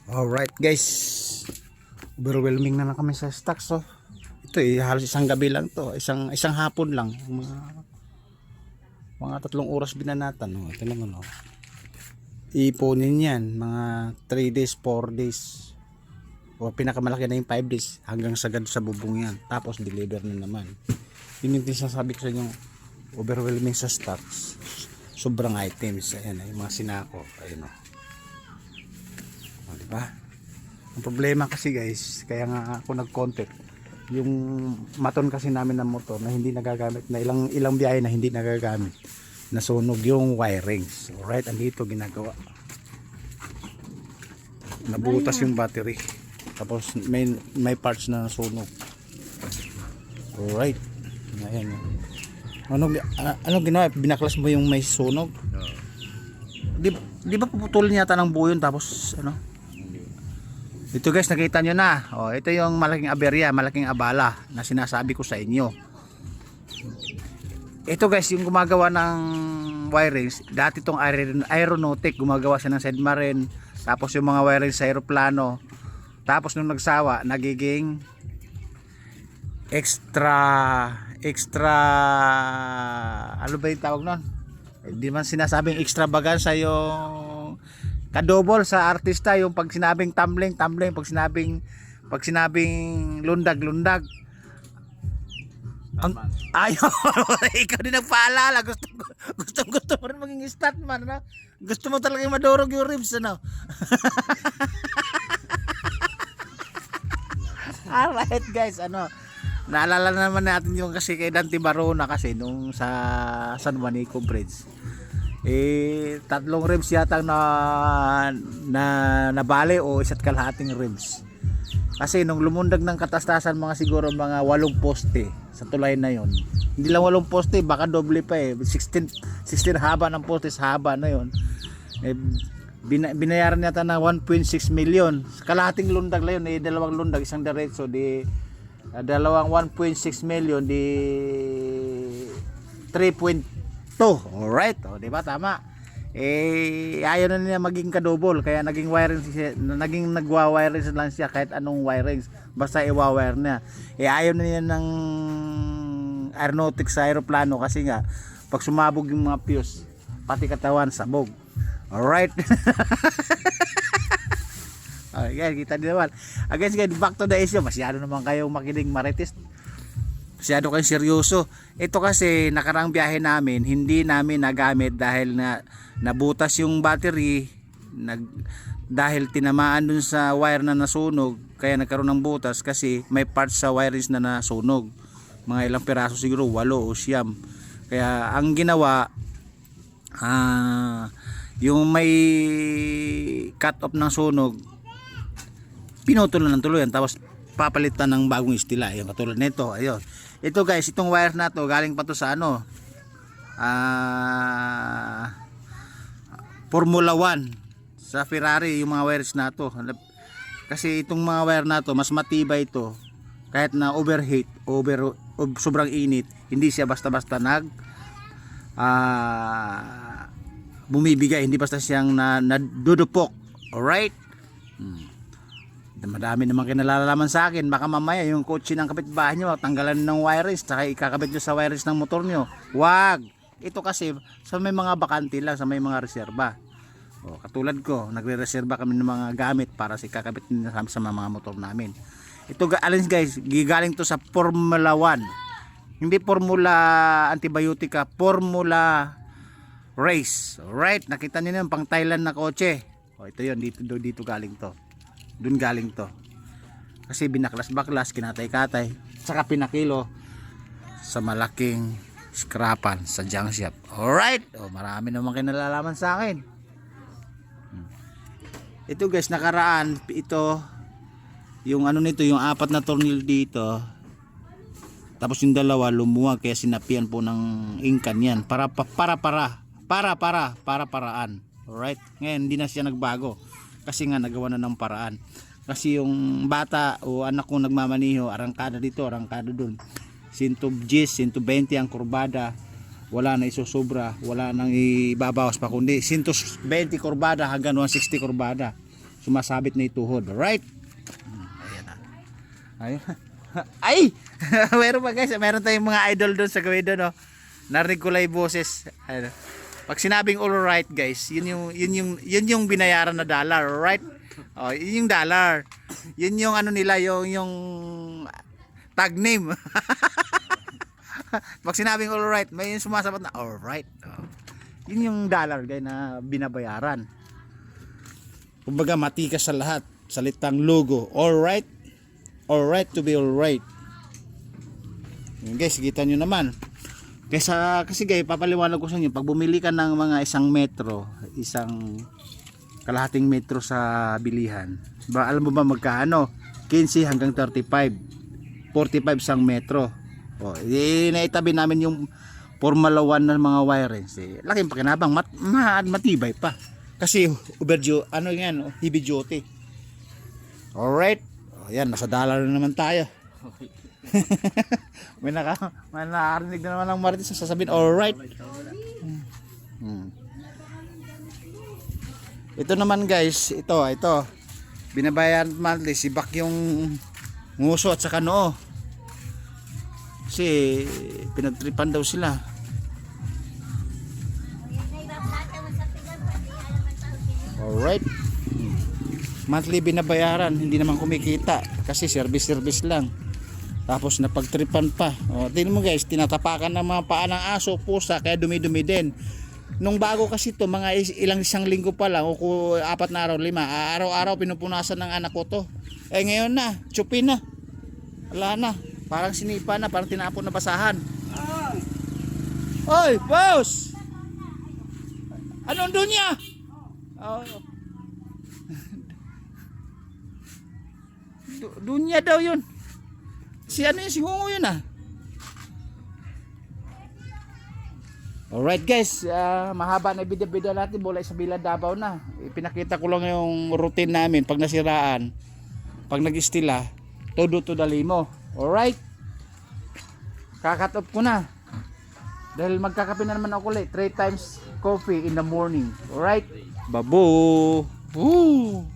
Alright guys, overwhelming na kami sa stocks. So ito halos isang gabi lang to, isang hapon lang, mga 3 oras binanatan. Ito naman iponin yan mga 3 days 4 days o pinakamalaki na yung 5 days hanggang sagad sa bubong yan, tapos deliver na naman. Yun yung sinasabi ko sa inyo, overwhelming sa stocks, sobrang items. Ayan yung mga sinako, ayun diba? Ang problema kasi guys, kaya nga ako nag-content, yung maton kasi namin ng motor na hindi nagagamit, na ilang biyahe na hindi nagagamit, nasunog yung wirings. Alright, andito ginagawa, nabutas yung battery, tapos may parts na nasunog. Alright, ayan. Ano ginawa? Binaklas mo yung may sunog? Di ba puputulin yata ng buo yun, tapos ano? Ito guys, nakita nyo na. Ito yung malaking aberya, malaking abala na sinasabi ko sa inyo. Ito guys, yung gumagawa ng wirings, dati itong aeronautic, gumagawa siya ng submarine, tapos yung mga wirings sa aeroplano. Tapos nung nagsawa, nagiging extra ano ba yung tawag nun? Hindi man sinasabing extravaganza yung kadobol sa artista, yung pag sinabing tumbling, pag sinabing lundag. Ayaw, ikaw din nagpaalala, gusto mo rin maging statman, no? Gusto mo talagang madurog yung ribs, ano? Alright guys, naalala naman natin yung kasi kay Dante Barona kasi nung sa San Juanico Bridge. 3 ribs yata na nabali o 1.5 ribs. Kasi nung lumundag ng katastasan, siguro mga 8 poste sa tulay na yon. Hindi lang 8 poste, baka doble pa 16 haba ng poste, haba na yon. Binayaran yata na 1.6 million. Kalahating lundag lang yun, 2 lundag, isang diretso, dalawang 1.6 million, 3.2. Alright, diba tama? Ayaw na niya maging kadobol, kaya naging nagwa-wirings lang siya kahit anong wirings, basta i-wire niya. Ayaw na niya ng aeronautics sa aeroplano kasi nga pag sumabog yung mga fuse, pati katawan sabog. Alright. Okay, kita din naman. Again, back to the issue. Masyado naman kayong makinig marites. Masyado kayong seryoso. Ito kasi nakaraang biyahe namin, hindi namin nagamit dahil nabutas yung battery, dahil tinamaan dun sa wire na nasunog, kaya nagkaroon ng butas kasi may parts sa wires na nasunog. Mga ilang piraso, siguro 8 o 9. Kaya ang ginawa, yung may cut off ng sunog, pinutol na ng tuluyan, tapos papalitan ng bagong istila. Yung katulad nito, ayun. Ito guys, itong wire na to galing pa to sa Formula 1 sa Ferrari, yung mga wires na to. Kasi itong mga wire na to mas matibay ito, kahit na overheat, sobrang init, hindi siya basta-basta bumibigay, hindi basta siyang nadudupok. Alright? Madami naman kinalalaman sa akin, baka mamaya yung kotse ng kapitbahay nyo tanggalan ng wirings, saka ikakabit nyo sa wirings ng motor nyo. Wag! Ito kasi sa may mga bakante lang, sa may mga reserba. Katulad ko, nagre-reserba kami ng mga gamit para sa ikakabit nyo sa mga motor namin. Ito guys, gigaling to sa Formula 1, hindi formula antibiotika, formula race. Alright, nakita nyo yung pang Thailand na kotse. Ito yun, dito galing to. Doon galing to. Kasi binaklas-baklas, kinatay-katay, saka pinakilo sa malaking scrapan sa junk shop. Alright, marami naman kinalalaman sa akin. Ito guys, nakaraan, ito yung nito, yung 4 na tornil dito, tapos yung 2 lumuwag, kaya sinapian po ng ingkan yan paraan. Alright, ngayon hindi na siya nagbago kasi nga nagawa na ng paraan. Kasi yung bata o anak kong nagmamaniho, arangkada dito, arangkada dun, 110, 120 ang kurbada, wala na isusobra, wala nang ibabawas pa, kundi 120 kurbada hanggang 160 kurbada. sumasabit na ituhod. Alright? Ayan na. Ayun. Ay! Meron pa guys, meron tayong mga idol doon sa gawin doon, oh. Narinig ko lang yung boses. Ayun. Pag sinabing alright guys, yun yung binayaran na dollar, alright? Oh, yun yung dollar. Yun yung ano nila, yung tag name. Pag sinabing alright, may yung sumasabat na alright. Oh. Yun yung dollar guys na binabayaran. Kumbaga matikas sa lahat. Salitang logo, alright. Alright to be alright. Yun guys, kita nyo naman. Kasi guys, papaliwanag ko sa inyo, pag bumili ka ng mga isang metro, isang kalahating metro sa bilihan, alam mo ba magkano? 15 hanggang 35, 45 isang metro. O, naitabi namin yung Formula 1 ng mga wirings. Laking pakinabang, matibay pa. Kasi ano yan, heavy duty. Alright. O, yan, nasa dollar na naman tayo. may nakarinig na naman ng Marites sasabihin alright. Ito naman guys, ito binabayaran monthly si Bak yung nguso at saka noo, kasi pinagtripan daw sila. Alright. Monthly binabayaran, hindi naman kumikita kasi service lang. Tapos napagtripan pa. O, tingnan mo guys, tinatapakan ng mga paa ng aso, pusa, kaya dumi-dumi din. Nung bago kasi to, mga isang linggo pa lang, o 4 na araw, 5, araw-araw pinupunasan ng anak ko to. Eh ngayon na, tsupi na. Wala na, parang sinipa na, parang tinapon na basahan. Oy, boss! Anong doon niya? Oh. Doon niya daw yun. Si ano yun, si Ngungu yun ah. Alright guys, mahaba na bida-bida natin, Bulay sa Bila Davao na. Pinakita ko lang yung routine namin pag nasiraan, pag nag-istila, todo to dali mo. Alright, kakat off ko na dahil magkakape na naman ako ulit, 3 times coffee in the morning. Alright, babo. Woo!